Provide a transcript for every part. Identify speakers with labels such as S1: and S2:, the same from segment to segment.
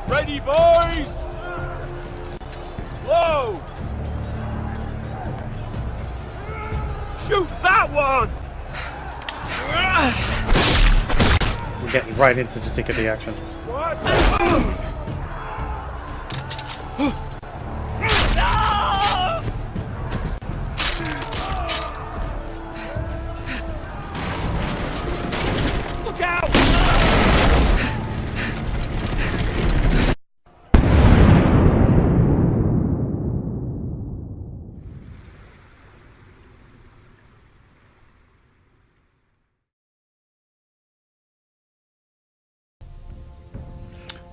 S1: Ready, boys! Whoa! Shoot that one!
S2: We're getting right into the thick of the action.
S1: What? Look out!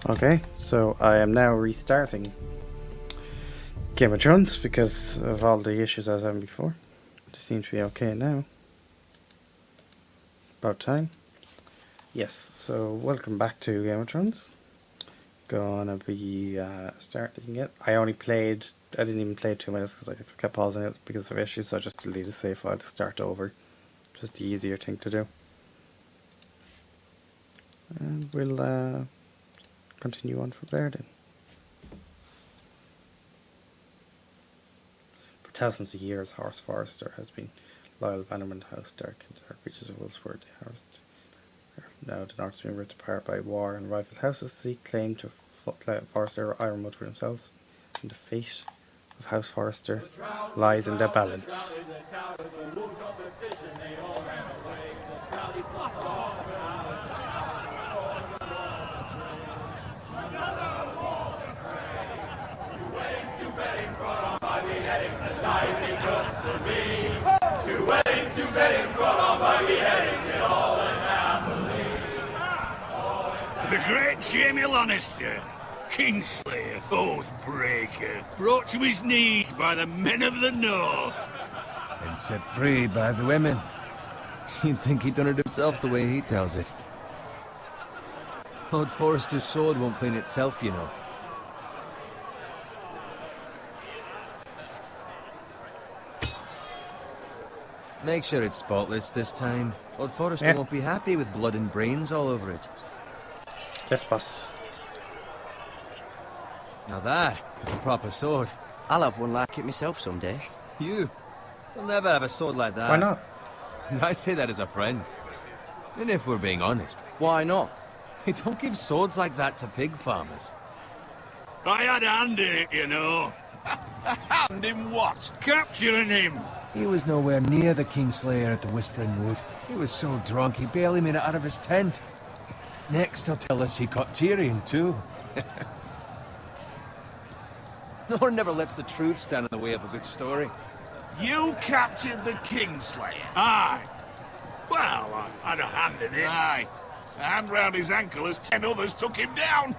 S2: Okay, so I am now restarting Game of Thrones because of all the issues I was having before. It seems to be okay now. About time. Yes, so welcome back to Game of Thrones. Gonna be starting it. I didn't even play 2 minutes because I kept pausing it because of issues, so I just deleted the save file to start over. Just the easier thing to do. And we'll continue on from there then. For thousands of years, Horse Forrester has been loyal bannerman House Dark and dark reaches of Wolfsburg. Now the North has been ripped apart by war and rival houses. Seek claim to Forrester Ironwood for themselves, and the fate of House Forrester lies in their balance.
S3: The great Jamie Lannister, Kingslayer, Oathbreaker, brought to his knees by the men of the North.
S4: And set free by the women. You'd think he'd done it himself the way he tells it. Lord Forrester's sword won't clean itself, you know. Make sure it's spotless this time. Lord Forrester won't be happy with blood and brains all over it.
S2: Yes, boss.
S4: Now that is a proper sword.
S5: I'll have one like it myself someday.
S4: You'll never have a sword like that.
S2: Why not?
S4: I say that as a friend. And if we're being honest,
S5: Why not?
S4: they don't give swords like that to pig farmers.
S3: I had a hand in it, you know.
S1: Hand in what?
S3: Capturing him.
S4: He was nowhere near the Kingslayer at the Whispering Wood. He was so drunk he barely made it out of his tent. Next he'll tell us he caught Tyrion too. No one never lets the truth stand in the way of a good story.
S1: You captured the Kingslayer?
S3: Aye. Well, I had a hand in it.
S1: Aye. A hand round his ankle as 10 others took him down.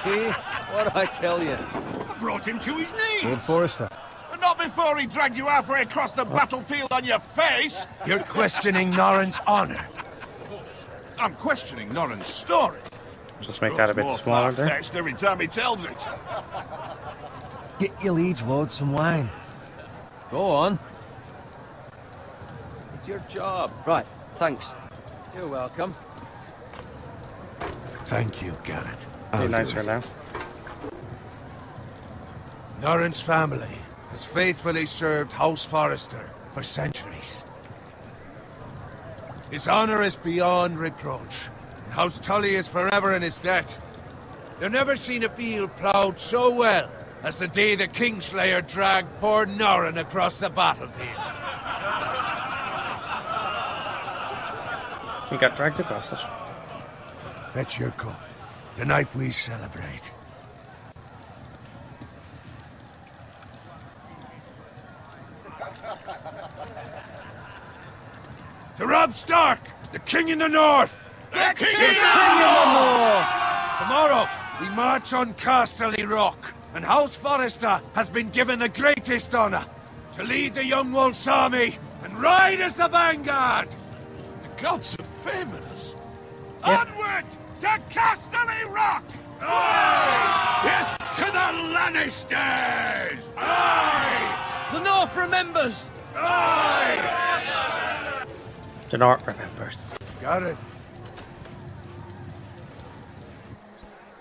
S4: See? What'd I tell you?
S3: I brought him to his knees.
S4: Lord Forrester.
S1: But not before he dragged you halfway across the battlefield on your face.
S4: You're questioning Norrin's honor.
S1: I'm questioning Norrin's story.
S2: Just make that a bit
S1: More
S2: smaller there.
S1: far-fetched every time he tells it.
S4: Get your liege lord some wine. Go on. It's your job.
S5: Right, thanks.
S4: You're welcome.
S6: Thank you, Garrett.
S2: Be nicer now.
S6: Norrin's family has faithfully served House Forrester for centuries. His honor is beyond reproach, and House Tully is forever in his debt. You've never seen a field ploughed so well as the day the Kingslayer dragged poor Norrin across the battlefield.
S2: He got dragged across it.
S6: Fetch your cup. Tonight we celebrate. To Robb Stark, the King in the North!
S1: The King
S6: in the North! Tomorrow, we march on Casterly Rock, and House Forrester has been given the greatest honor to lead the Young Wolf's army and ride as the vanguard!
S1: The gods have favored us. Onward to Casterly Rock!
S3: Death to the Lannisters!
S1: Aye!
S5: The North remembers!
S1: Aye!
S2: The North remembers.
S6: Got it.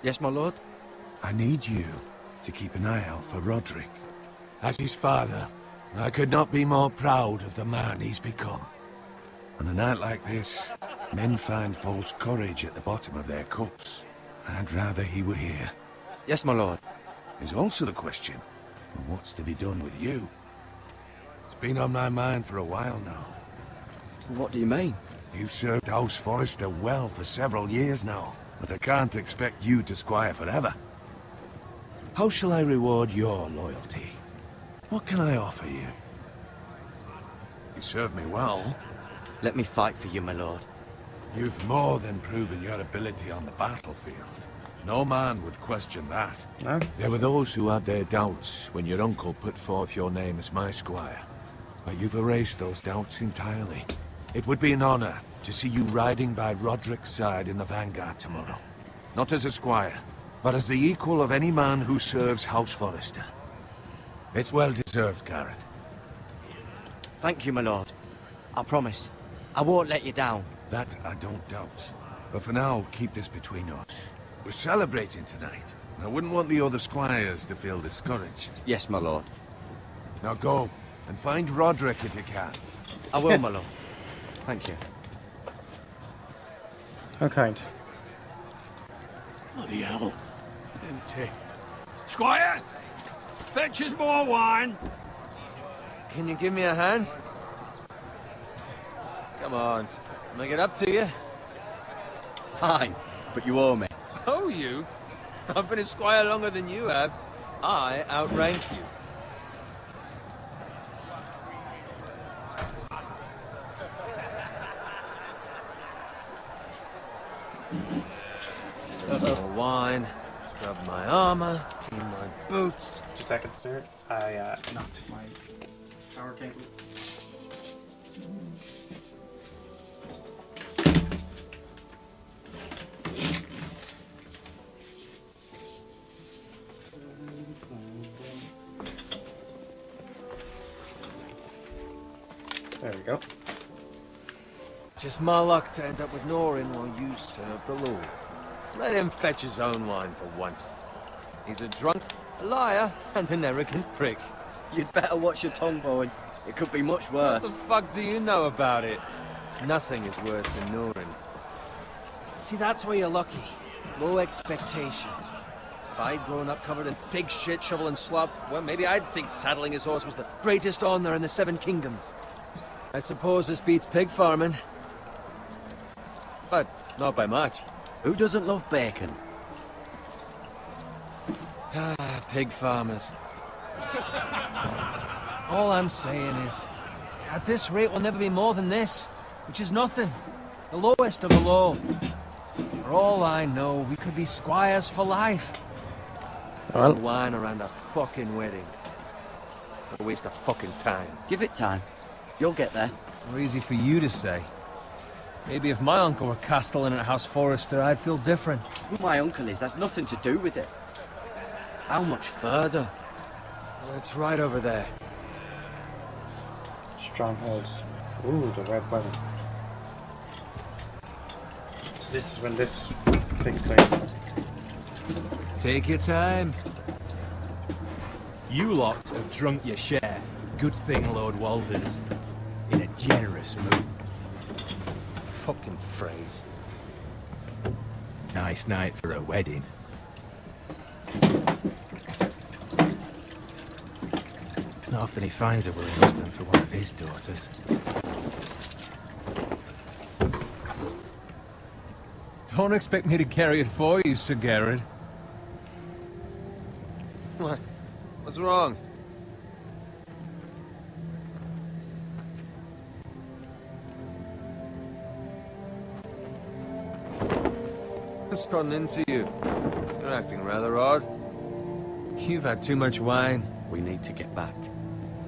S5: Yes, my lord?
S6: I need you to keep an eye out for Roderick. As his father, I could not be more proud of the man he's become. On a night like this, men find false courage at the bottom of their cups. I'd rather he were here.
S5: Yes, my lord.
S6: There's also the question of what's to be done with you. It's been on my mind for a while now.
S5: What do you mean?
S6: You've served House Forrester well for several years now, but I can't expect you to squire forever. How shall I reward your loyalty? What can I offer you? You served me well.
S5: Let me fight for you, my lord.
S6: You've more than proven your ability on the battlefield. No man would question that.
S2: No?
S6: There were those who had their doubts when your uncle put forth your name as my squire. But you've erased those doubts entirely. It would be an honor to see you riding by Roderick's side in the vanguard tomorrow. Not as a squire, but as the equal of any man who serves House Forrester. It's well deserved, Garrett.
S5: Thank you, my lord. I promise. I won't let you down.
S6: That I don't doubt. But for now, keep this between us. We're celebrating tonight. I wouldn't want the other squires to feel discouraged.
S5: Yes, my lord.
S6: Now go, and find Roderick if you can.
S5: I will, my lord. Thank you.
S2: How kind.
S1: Bloody hell.
S3: Empty. Squire! Fetch us more wine.
S4: Can you give me a hand? Come on. Make it up to you.
S5: Fine, but you owe me.
S4: Oh, you? I've been a squire longer than you have. I outrank you. More wine, scrub my armor, clean my boots.
S2: 2 seconds there. I knocked my power cable. There we go.
S4: Just my luck to end up with Norin while you serve the Lord. Let him fetch his own wine for once. He's a drunk, a liar, and an arrogant prick.
S5: You'd better watch your tongue, Bowen. It could be much
S4: What the
S5: worse.
S4: fuck do you know about it? Nothing is worse than Norin. See, that's where you're lucky. Low expectations. If I'd grown up covered in pig shit, shovel and slop, well, maybe I'd think saddling his horse was the greatest honor in the Seven Kingdoms. I suppose this beats pig farming. But not by much.
S5: Who doesn't love bacon?
S4: Ah, pig farmers. All I'm saying is, at this rate we'll never be more than this, which is nothing. The lowest of the low. For all I know, we could be squires for life.
S2: Well,
S4: Wine around a fucking wedding. What a waste of fucking time.
S5: Give it time. You'll get there.
S4: More easy for you to say. Maybe if my uncle were castellan at House Forrester, I'd feel different.
S5: Who my uncle is has nothing to do with it. How much further?
S4: Well, it's right over there.
S2: strongholds. Ooh, the red weapon. This is when this takes place.
S4: Take your time.
S7: You lot have drunk your share. Good thing Lord Walder's in a generous mood.
S4: Fucking phrase.
S7: Nice night for a wedding. Not often he finds a willing husband for one of his daughters.
S4: Don't expect me to carry it for you, Sir Garrett. What? What's wrong? What's gotten into you? You're acting rather odd. You've had too much wine.
S5: We need to get back.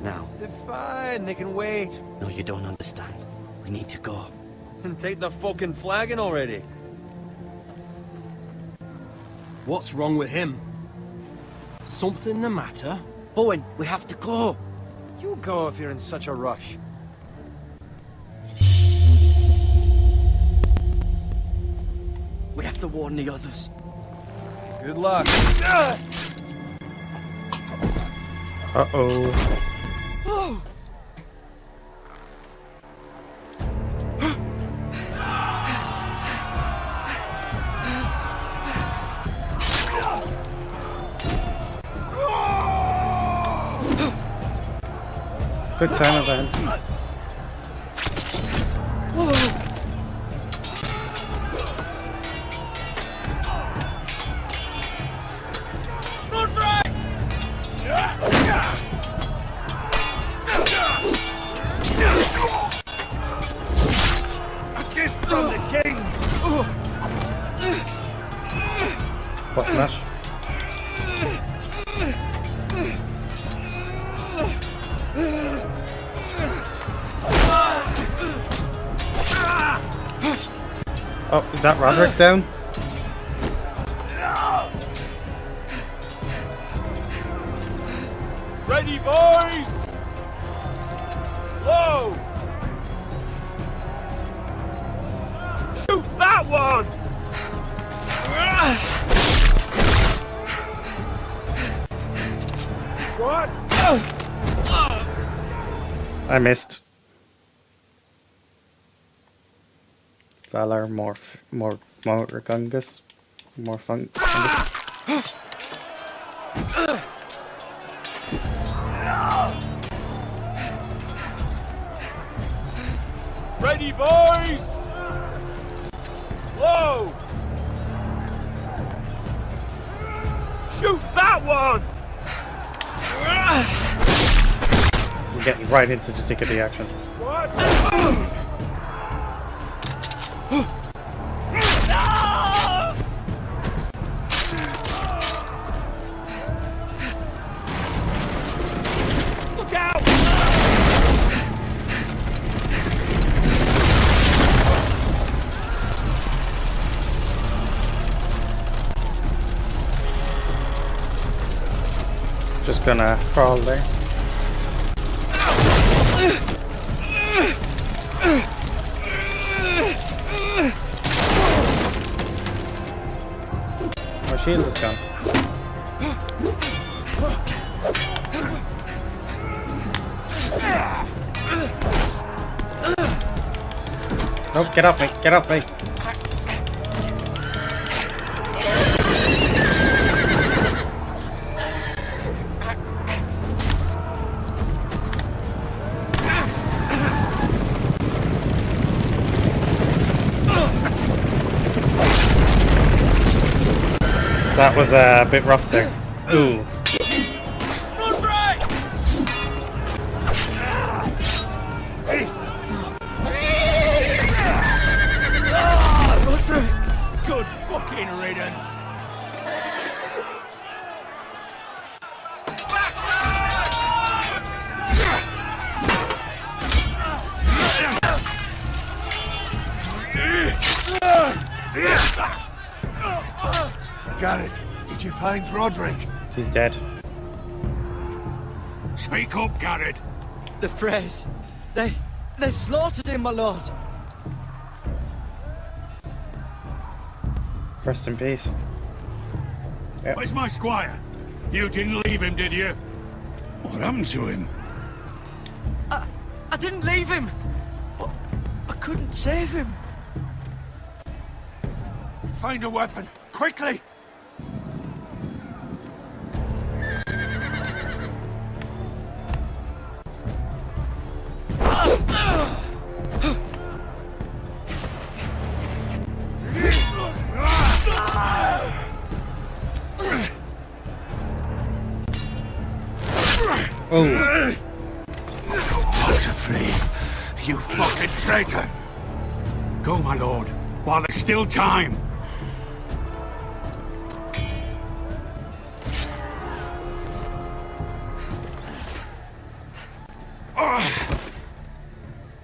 S5: Now.
S4: They're fine, they can wait.
S5: No, you don't understand. We need to go.
S4: And take the fucking flagon already.
S7: What's wrong with him? Something the matter?
S5: Bowen, we have to go.
S4: You go if you're in such a rush.
S5: We have to warn the others.
S4: Good luck.
S2: Uh-oh. Good time event. What flash? Oh, is that Roderick down?
S6: Ready, boys! Whoa! Shoot that one! What?
S2: I missed. Valor, more Gungus, more fun.
S6: Ready, boys! Whoa! Shoot that one!
S2: We're getting right into the thick of the action.
S6: What? Look out!
S2: Just gonna crawl there. My shield is gone. Nope, get off me, get off me. That was a bit rough there. Ooh.
S3: Good fucking riddance.
S6: Got it. Did you find Roderick?
S2: He's dead.
S3: Speak up, Garrett.
S5: The Freys. They slaughtered him, my lord.
S2: Rest in peace. Yep.
S3: Where's my squire? You didn't leave him, did you? What happened to him?
S5: I didn't leave him. But I couldn't save him.
S6: Find a weapon, quickly!
S2: Oh.
S6: Walter Free, you fucking traitor!
S3: Go, my lord, while there's still time.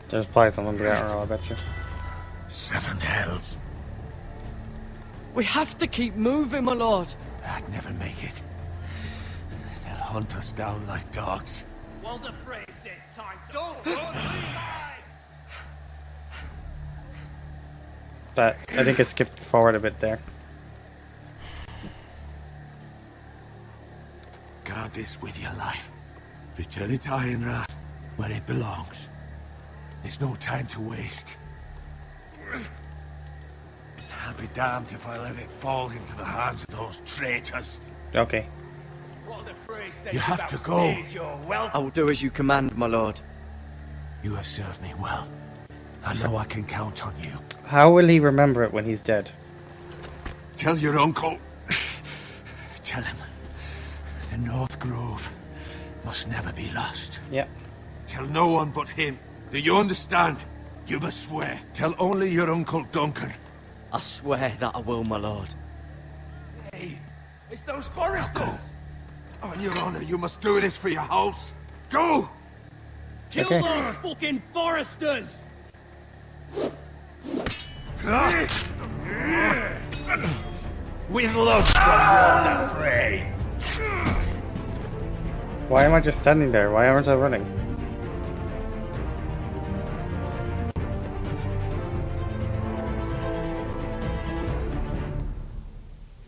S2: There's poison on the arrow, I bet you.
S6: 7 hells.
S5: We have to keep moving, my lord.
S6: I'd never make it. They'll hunt us down like dogs.
S3: Walter Frey says time to... Don't
S2: But I think it skipped forward a bit there.
S6: had this with your life. Return it to Ironrath, where it belongs. There's no time to waste. I'll be damned if I let it fall into the hands of those traitors.
S2: Okay.
S6: You have to go.
S5: I will do as you command, my lord.
S6: You have served me well. I know I can count on you.
S2: How will he remember it when he's dead?
S6: Tell your uncle. Tell him. The North Grove must never be lost.
S2: Yeah.
S6: Tell no one but him. Do you understand? You must swear. Tell only your Uncle Duncan.
S5: I swear that I will, my lord.
S3: Hey, it's those foresters!
S6: Go. On your honor, you must do this for your house. Go!
S3: Kill
S2: Okay.
S3: those fucking foresters! With love from Walter Frey.
S2: Why am I just standing there? Why aren't I running?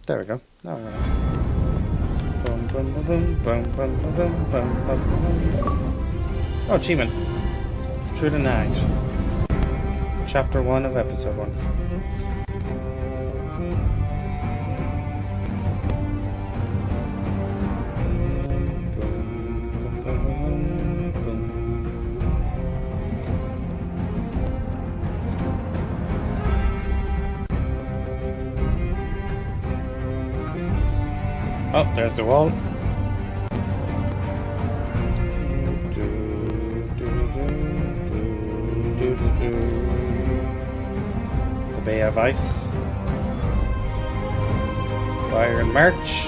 S2: There we go. Now I'm running. Boom, boom, boom, boom, boom, boom, boom, boom, boom, boom. Oh, achievement. Through the night. Chapter 1 of episode 1. Oh, there's the wall. The Bay of Ice. Fire and March.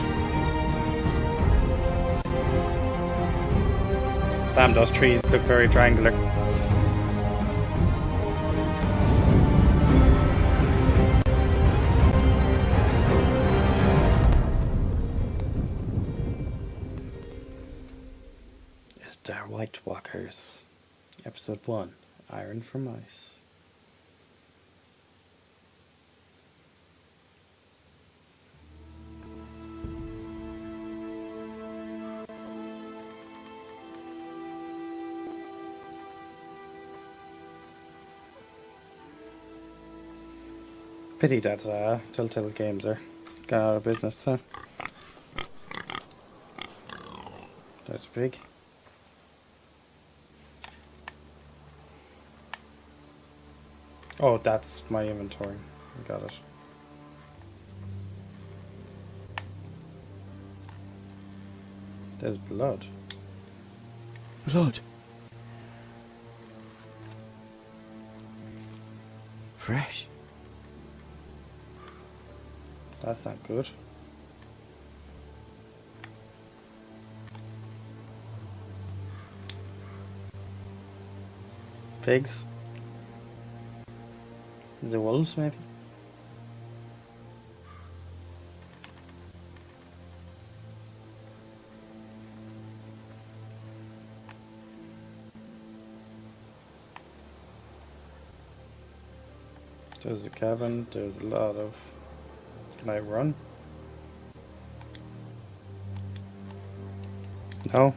S2: Damn, those trees look very triangular. Star White Walkers. Episode 1. Iron from Ice. Pity that Telltale games are gone out of business, huh? That's big. Oh, that's my inventory. I got it. There's blood.
S5: Blood. Fresh.
S2: That's not good. Pigs. Is it wolves, maybe? There's a cabin, there's a lot of... Can I run? No,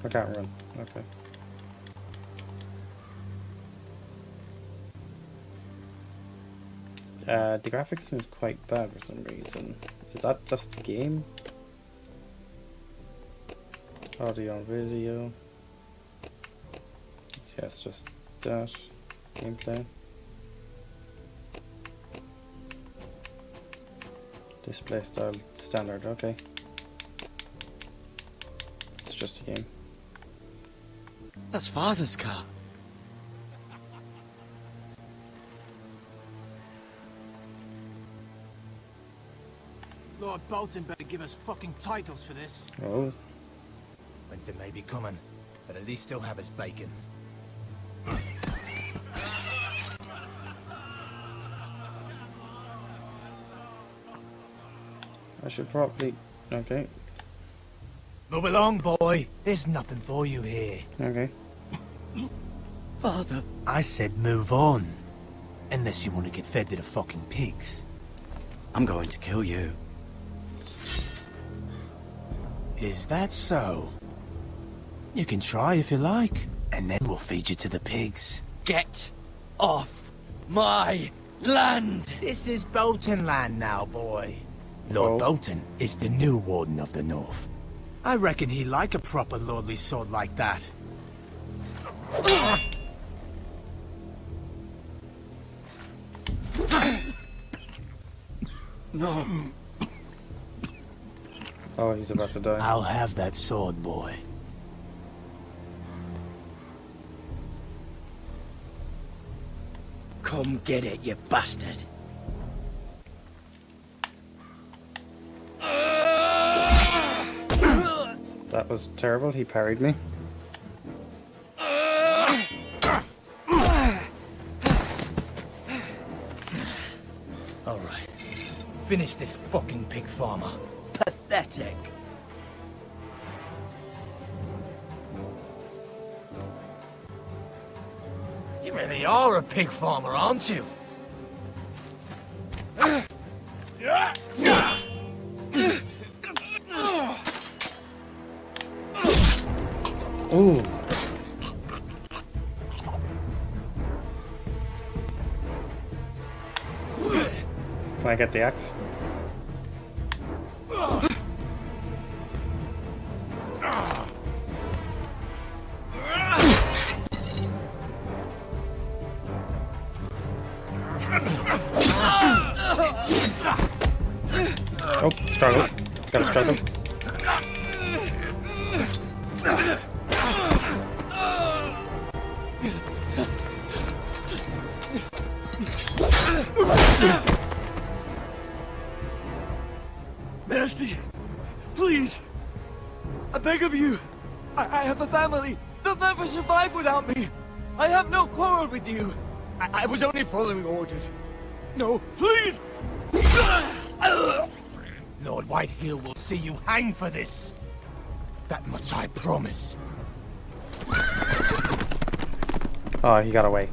S2: I can't run. Okay. The graphics seems quite bad for some reason. Is that just the game? Audio and video. Yeah, it's just that. Gameplay. Display style standard, okay. It's just a game.
S5: That's Father's car.
S7: Lord Bolton better give us fucking titles for this.
S2: Oh,
S7: Winter may be coming, but at least still have his bacon.
S2: I should probably... Okay,
S7: Move along, boy. There's nothing for you here.
S2: okay.
S5: Father.
S7: I said move on. Unless you want to get fed to the fucking pigs.
S5: I'm going to kill you.
S7: Is that so? You can try if you like, and then we'll feed you to the pigs.
S5: Get off my land!
S7: This is Bolton land now, boy. Lord Bolton is the new Warden of the North. I reckon he'd like a proper lordly sword like that.
S5: No.
S2: Oh, he's about to die.
S7: I'll have that sword, boy.
S5: Come get it, you bastard.
S2: That was terrible. He parried me.
S7: All right. Finish this fucking pig farmer.
S5: Pathetic.
S7: You really are a pig farmer, aren't you?
S2: Ooh. Can I get the axe? Oh, struggle. Gotta struggle.
S5: Mercy. Please. I beg of you. I have a family. They'll never survive without me. I have no quarrel with you. I was only following orders. No, please.
S7: Lord Whitehill will see you hang for this. That much I promise.
S2: Oh, he got away.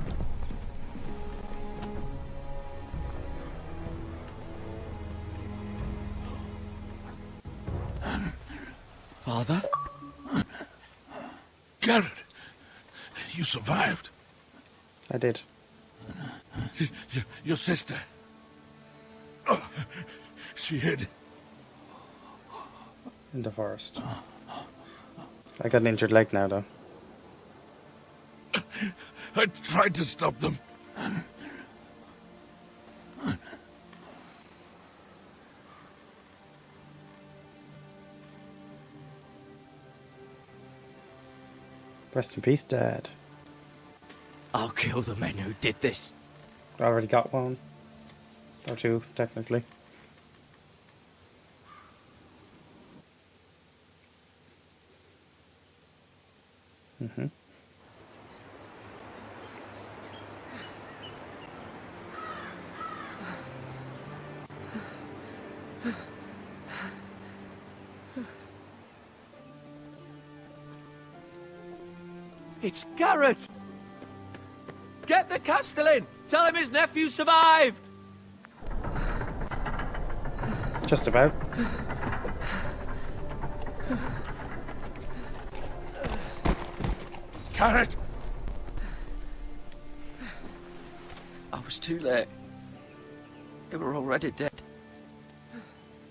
S5: Father?
S1: Garrett, you survived.
S2: I did.
S1: Your sister. Oh, she hid.
S2: In the forest. I got an injured leg now, though.
S1: I tried to stop them.
S2: Rest in peace, Dad.
S5: I'll kill the men who did this.
S2: I already got one. Or two, technically. Mm-hmm.
S5: It's Garrett! Get the Castellan! Tell him his nephew survived!
S2: Just about.
S1: Garrett!
S5: I was too late. They were already dead.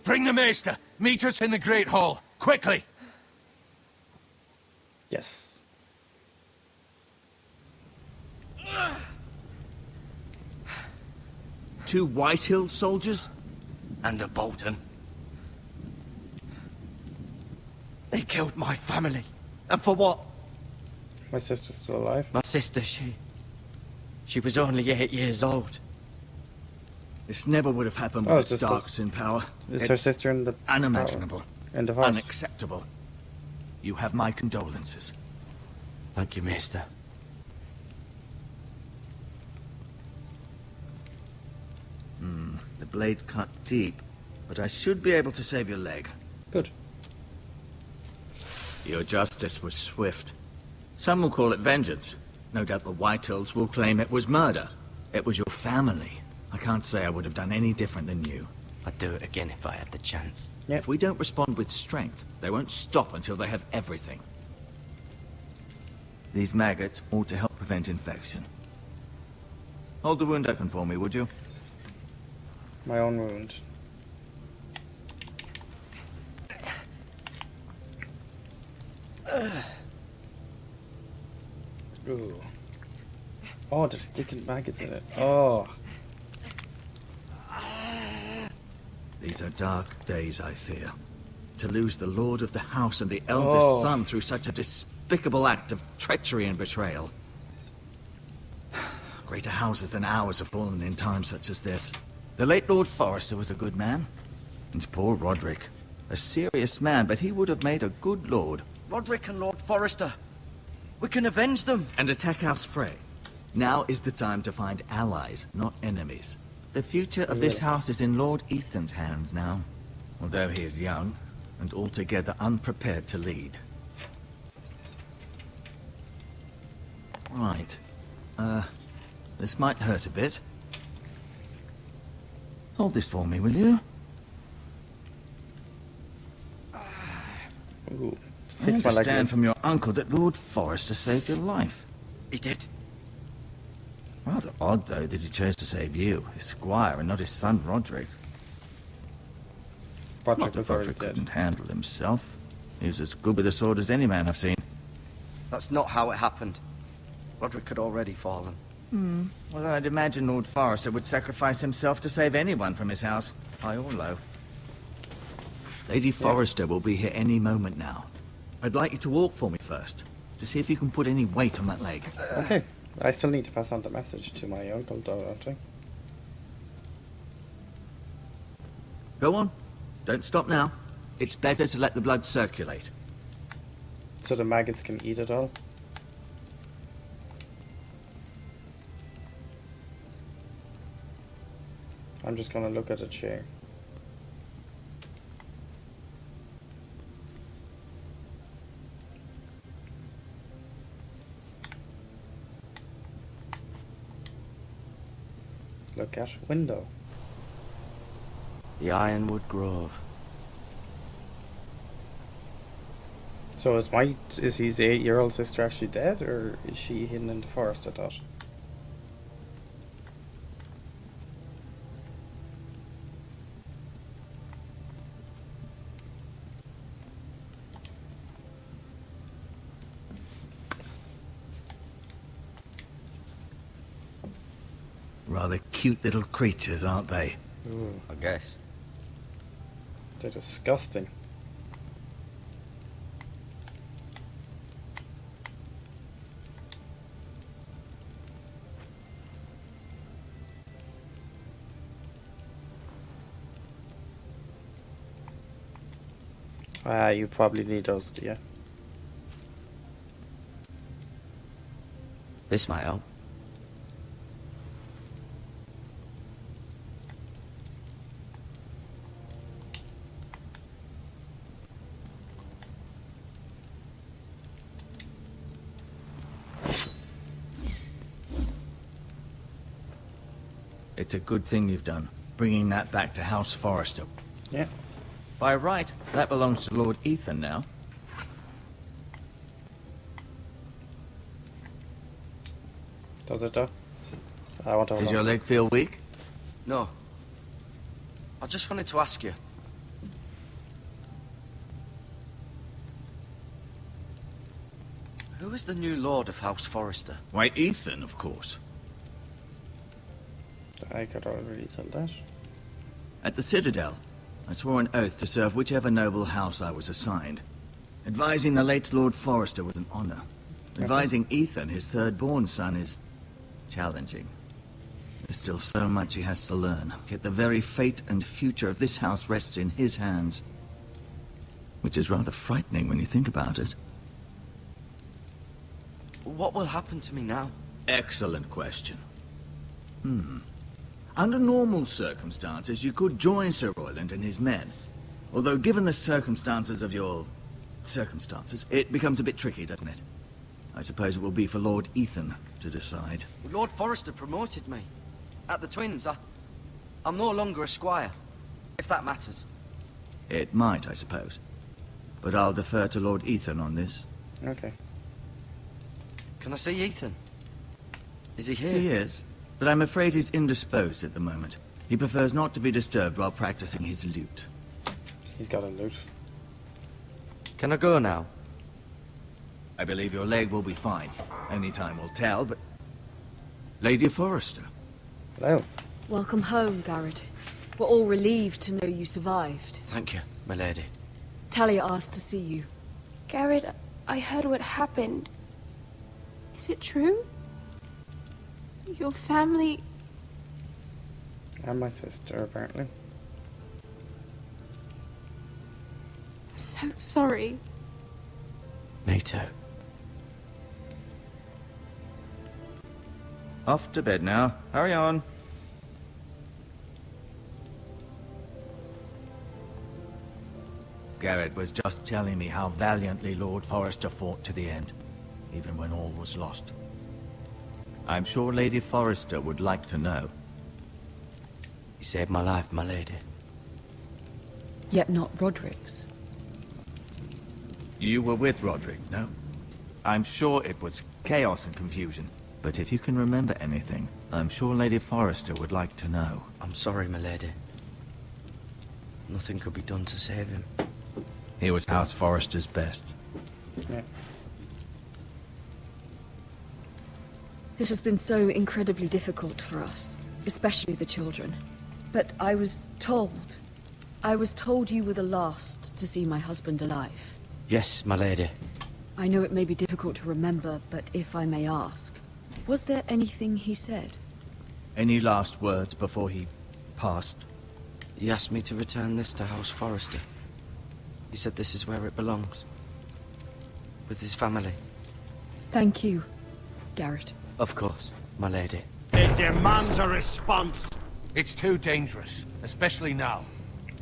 S6: Bring the maester. Meet us in the Great Hall. Quickly!
S2: Yes.
S5: Two Whitehill soldiers? And a Bolton. They killed my family. And for what?
S2: My sister's still alive.
S5: My sister, she was only 8 years old.
S8: This never would have happened
S2: Oh,
S8: with the
S2: this is-
S8: Starks in power.
S2: Is her
S8: It's
S2: sister in the
S8: unimaginable.
S2: in the forest?
S8: Unacceptable. You have my condolences.
S5: Thank you, Maester.
S8: The blade cut deep, but I should be able to save your leg.
S2: Good.
S8: Your justice was swift. Some will call it vengeance. No doubt the Whitehills will claim it was murder. It was your family. I can't say I would have done any different than you.
S9: I'd do it again if I had the chance.
S2: Yep.
S8: If we don't respond with strength, they won't stop until they have everything. These maggots ought to help prevent infection. Hold the wound open for me, would you?
S2: My own wound. Ooh. Oh, there's sticking maggots in it. Oh.
S8: These are dark days, I fear. To lose the lord of the house and the eldest son through such a despicable act of treachery and betrayal. Greater houses than ours have fallen in times such as this. The late Lord Forrester was a good man. And poor Roderick. A serious man, but he would have made a good lord.
S9: Roderick and Lord Forrester. We can avenge them.
S8: And attack House Frey. Now is the time to find allies, not enemies. The future of this house is in Lord Ethan's hands now. Although he is young, and altogether unprepared to lead. Right. This might hurt a bit. Hold this for me, will you?
S2: Ooh.
S8: I
S2: Fix my leg.
S8: understand from your uncle that Lord Forrester saved your life.
S9: He did.
S8: Rather odd, though, that he chose to save you, his squire, and not his son Roderick. Not
S2: Roderick
S8: that
S2: was already
S8: Roderick
S2: dead.
S8: couldn't handle himself. He was as good with a sword as any man I've seen.
S9: That's not how it happened. Roderick had already fallen.
S8: Well, I'd imagine Lord Forrester would sacrifice himself to save anyone from his house, high or low. Lady Forrester will be here any moment now. I'd like you to walk for me first, to see if you can put any weight on that leg.
S2: Okay. I still need to pass on the message to my uncle, though, don't I?
S8: Go on. Don't stop now. It's better to let the blood circulate.
S2: So the maggots can eat it all? I'm just gonna look at a chair. Look at window.
S9: The Ironwood Grove.
S2: So is his 8-year-old sister actually dead, or is she hidden in the forest, I thought?
S8: Rather cute little creatures, aren't they?
S2: Ooh,
S9: I guess.
S2: they're disgusting. You probably need those, do you?
S9: This might help.
S8: It's a good thing you've done, bringing that back to House Forrester.
S2: Yeah.
S8: By right, that belongs to Lord Ethan now.
S2: Does it though? I want to hold
S8: Does your
S2: on.
S8: leg feel weak?
S9: No. I just wanted to ask you. Who is the new Lord of House Forrester?
S8: Why, Ethan, of course.
S2: I could already tell that.
S8: At the Citadel, I swore an oath to serve whichever noble house I was assigned. Advising the late Lord Forrester was an honor. Advising Ethan, his third-born son, is challenging. There's still so much he has to learn, yet the very fate and future of this house rests in his hands. Which is rather frightening when you think about it.
S9: What will happen to me now?
S8: Excellent question. Under normal circumstances, you could join Sir Royland and his men. Although given the circumstances of your circumstances, it becomes a bit tricky, doesn't it? I suppose it will be for Lord Ethan to decide.
S9: Lord Forrester promoted me. At the Twins, I'm no longer a squire. If that matters.
S8: It might, I suppose. But I'll defer to Lord Ethan on this.
S2: Okay.
S9: Can I see Ethan? Is he here?
S8: He is, but I'm afraid he's indisposed at the moment. He prefers not to be disturbed while practicing his lute.
S2: He's got a loot.
S9: Can I go now?
S8: I believe your leg will be fine. Only time will tell, but... Lady Forrester.
S2: Hello.
S10: Welcome home, Garrett. We're all relieved to know you survived.
S9: Thank you, my lady.
S10: Talia asked to see you.
S11: Garrett, I heard what happened. Is it true? Your family...
S2: And my sister, apparently.
S11: I'm so sorry.
S9: Me too.
S8: Off to bed now. Hurry on. Garrett was just telling me how valiantly Lord Forrester fought to the end, even when all was lost. I'm sure Lady Forrester would like to know.
S9: He saved my life, my lady.
S10: Yet not Roderick's.
S8: You were with Roderick, no? I'm sure it was chaos and confusion, but if you can remember anything, I'm sure Lady Forrester would like to know.
S9: I'm sorry, my lady. Nothing could be done to save him.
S8: He was House Forrester's best.
S2: Yeah.
S10: This has been so incredibly difficult for us, especially the children. But I was told you were the last to see my husband alive.
S9: Yes, my lady.
S10: I know it may be difficult to remember, but if I may ask, was there anything he said?
S8: Any last words before he passed?
S9: He asked me to return this to House Forrester. He said this is where it belongs. With his family.
S10: Thank you, Garrett.
S9: Of course, my lady.
S1: It demands a response.
S6: It's too dangerous, especially now.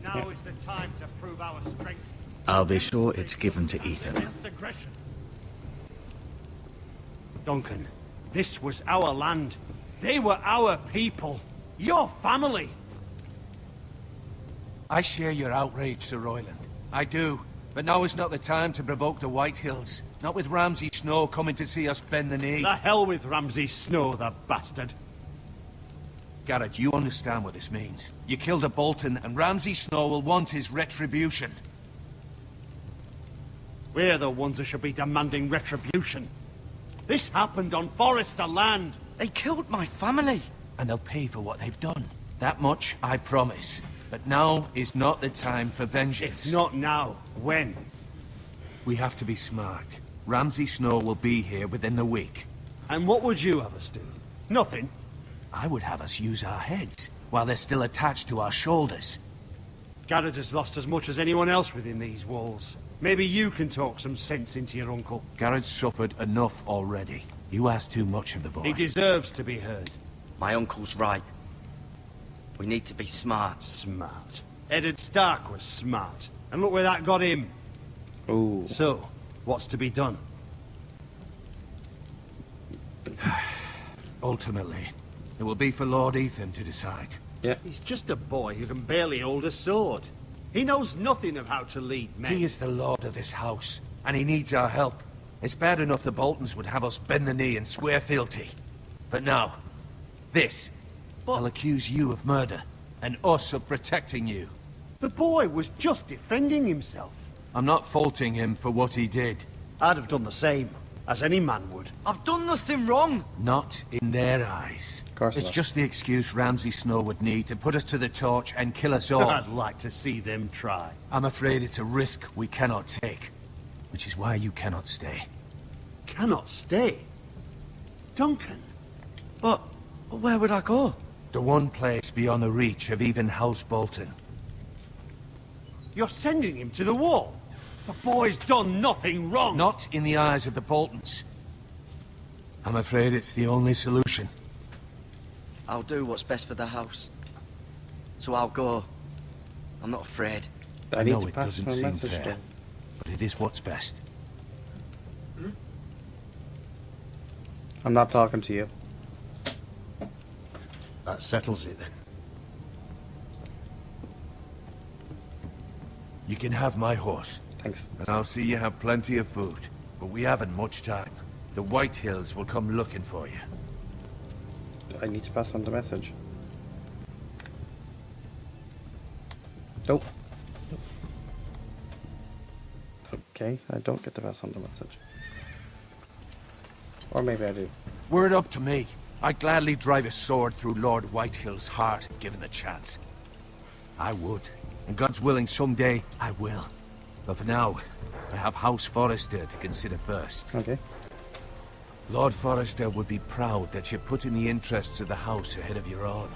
S1: Now is the time to prove our strength.
S8: I'll be sure it's given to Ethan.
S1: Against aggression. Duncan, this was our land. They were our people. Your family.
S6: I share your outrage, Sir Royland. I do. But now is not the time to provoke the White Hills. Not with Ramsay Snow coming to see us bend the knee.
S1: The hell with Ramsay Snow, the bastard.
S6: Garrett, you understand what this means. You killed a Bolton, and Ramsay Snow will want his retribution.
S1: We're the ones who should be demanding retribution. This happened on Forrester land.
S9: They killed my family.
S6: And they'll pay for what they've done. That much, I promise. But now is not the time for vengeance.
S1: It's not now. When?
S6: We have to be smart. Ramsay Snow will be here within the week.
S1: And what would you have us do? Nothing.
S6: I would have us use our heads, while they're still attached to our shoulders.
S1: Garrett has lost as much as anyone else within these walls. Maybe you can talk some sense into your uncle.
S6: Garrett's suffered enough already. You ask too much of the boy.
S1: He deserves to be heard.
S9: My uncle's right. We need to be smart.
S1: Smart. Eddard Stark was smart. And look where that got him.
S2: Ooh.
S1: So, what's to be done?
S6: Ultimately, it will be for Lord Ethan to decide.
S2: Yeah.
S1: He's just a boy who can barely hold a sword. He knows nothing of how to lead men.
S6: He is the lord of this house, and he needs our help. It's bad enough the Boltons would have us bend the knee and swear fealty. But now, this. I'll accuse you of murder, and us of protecting you.
S1: The boy was just defending himself.
S6: I'm not faulting him for what he did.
S1: I'd have done the same, as any man would.
S9: I've done nothing wrong.
S6: Not in their eyes.
S2: Of course
S6: It's
S2: not.
S6: just the excuse Ramsay Snow would need to put us to the torch and kill us all.
S1: I'd like to see them try.
S6: I'm afraid it's a risk we cannot take, which is why you cannot stay.
S1: Cannot stay. Duncan.
S9: But where would I go?
S6: The one place beyond the reach of even House Bolton.
S1: You're sending him to the wall. The boy's done nothing wrong.
S6: Not in the eyes of the Boltons. I'm afraid it's the only solution.
S9: I'll do what's best for the house. So I'll go. I'm not afraid.
S6: I
S2: need
S6: know
S2: to
S6: it
S2: pass
S6: doesn't
S2: my
S6: seem
S2: message
S6: fair,
S2: to-
S6: but it is what's best.
S2: I'm not talking to you.
S1: That settles it then.
S6: You can have my horse.
S2: Thanks.
S6: And I'll see you have plenty of food. But we haven't much time. The White Hills will come looking for you.
S2: I need to pass on the message. Nope. Okay, I don't get to pass on the message. Or maybe I do.
S6: Were it up to me, I'd gladly drive a sword through Lord Whitehill's heart if given the chance. I would. And God's willing, someday I will. But for now, I have House Forrester to consider first.
S2: Okay.
S6: Lord Forrester would be proud that you're putting the interests of the house ahead of your own.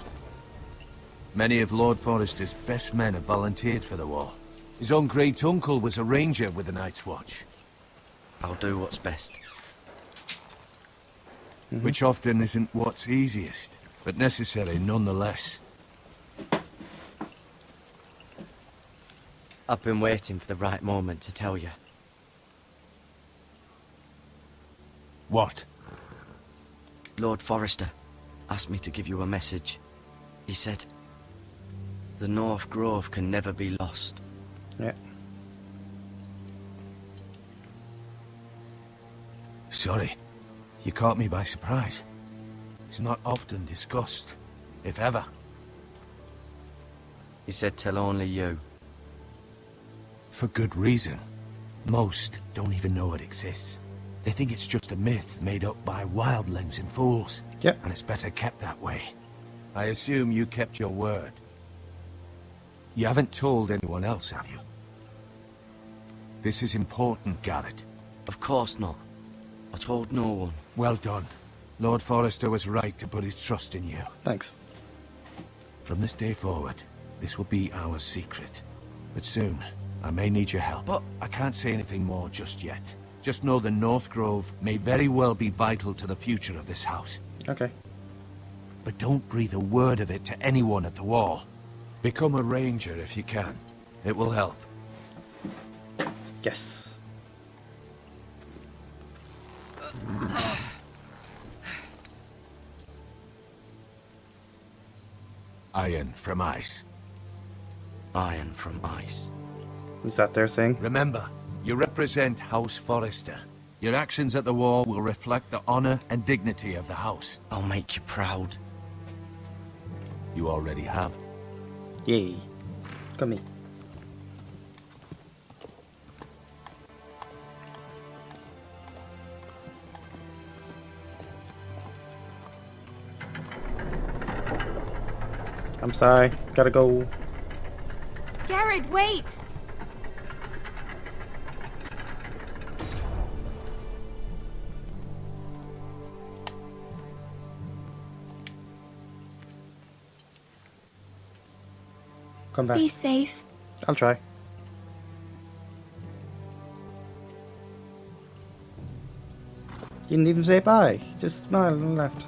S6: Many of Lord Forrester's best men have volunteered for the war. His own great-uncle was a ranger with the Night's Watch.
S9: I'll do what's best.
S6: Which often isn't what's easiest, but necessary nonetheless.
S9: I've been waiting for the right moment to tell you.
S6: What?
S9: Lord Forrester asked me to give you a message. He said, the North Grove can never be lost.
S2: Yeah.
S6: Sorry. You caught me by surprise. It's not often discussed, if ever.
S9: He said tell only you.
S6: For good reason. Most don't even know it exists. They think it's just a myth made up by wildlings and fools.
S2: Yep.
S6: And it's better kept that way. I assume you kept your word. You haven't told anyone else, have you? This is important, Garrett.
S9: Of course not. I told no one.
S6: Well done. Lord Forrester was right to put his trust in you.
S2: Thanks.
S6: From this day forward, this will be our secret. But soon, I may need your help. But I can't say anything more just yet. Just know the North Grove may very well be vital to the future of this house.
S2: Okay.
S6: But don't breathe a word of it to anyone at the wall. Become a ranger if you can. It will help.
S2: Yes.
S6: Iron from ice.
S9: Iron from ice.
S2: Is that their thing?
S6: Remember, you represent House Forrester. Your actions at the war will reflect the honor and dignity of the house.
S9: I'll make you proud.
S6: You already have.
S2: Yay. Come here. I'm sorry. Gotta go.
S11: Garrett, wait!
S2: Come back.
S11: Be safe.
S2: I'll try. You didn't even say bye. Just smiled and left.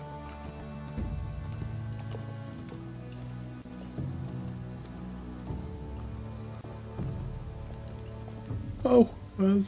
S2: Oh, well.